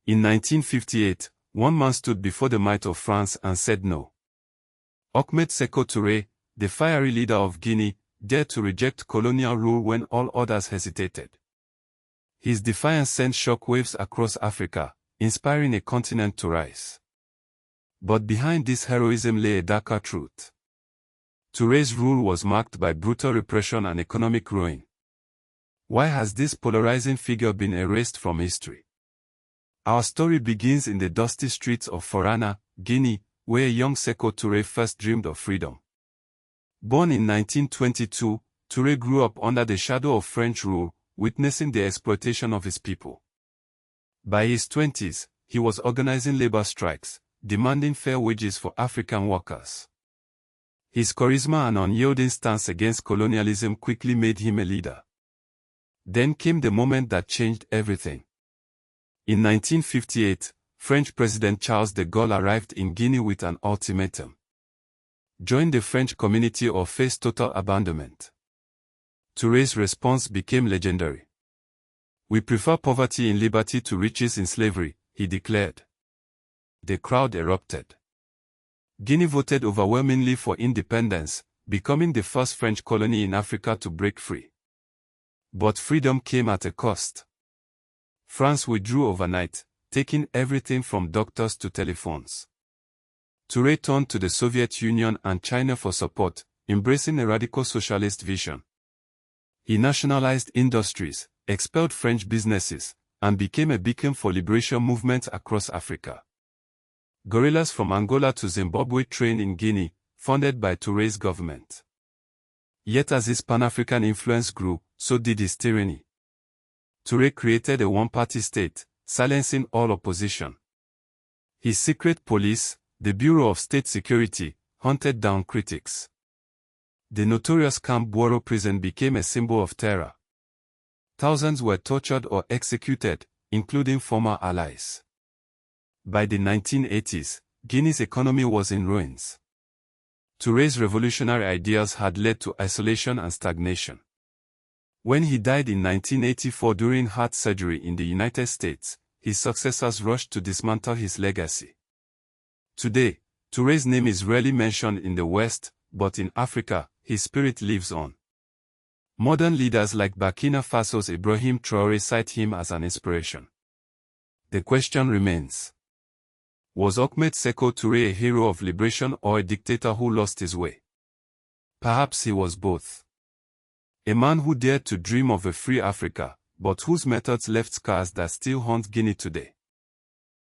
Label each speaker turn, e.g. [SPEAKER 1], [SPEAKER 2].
[SPEAKER 1] In 1958, one man stood before the might of France and said no. Ahmed Sékou Touré, the fiery leader of Guinea, dared to reject colonial rule when all others hesitated. His defiance sent shockwaves across Africa, inspiring a continent to rise. But behind this heroism lay a darker truth. Touré's rule was marked by brutal repression and economic ruin. Why has this polarizing figure been erased from history? Our story begins in the dusty streets of Forana, Guinea, where young Sékou Touré first dreamed of freedom. Born in 1922, Touré grew up under the shadow of French rule, witnessing the exploitation of his people. By his 20s, he was organizing labor strikes, demanding fair wages for African workers. His charisma and unyielding stance against colonialism quickly made him a leader. Then came the moment that changed everything. In 1958, French President Charles de Gaulle arrived in Guinea with an ultimatum: join the French community or face total abandonment. Touré's response became legendary. "We prefer poverty in liberty to riches in slavery," he declared. The crowd erupted. Guinea voted overwhelmingly for independence, becoming the first French colony in Africa to break free. But freedom came at a cost. France withdrew overnight, taking everything from doctors to telephones. Touré turned to the Soviet Union and China for support, embracing a radical socialist vision. He nationalized industries, expelled French businesses, and became a beacon for liberation movements across Africa. Guerrillas from Angola to Zimbabwe trained in Guinea, funded by Touré's government. Yet as his Pan-African influence grew, so did his tyranny. Touré created a one-party state, silencing all opposition. His secret police, the Bureau of State Security, hunted down critics. The notorious Camp Boiro prison became a symbol of terror. Thousands were tortured or executed, including former allies. By the 1980s, Guinea's economy was in ruins. Touré's revolutionary ideas had led to isolation and stagnation. When he died in 1984 during heart surgery in the United States, his successors rushed to dismantle his legacy. Today, Touré's name is rarely mentioned in the West, but in Africa, his spirit lives on. Modern leaders like Burkina Faso's Ibrahim Traoré cite him as an inspiration. The question remains: was Ahmed Sékou Touré a hero of liberation or a dictator who lost his way? Perhaps he was both. A man who dared to dream of a free Africa, but whose methods left scars that still haunt Guinea today.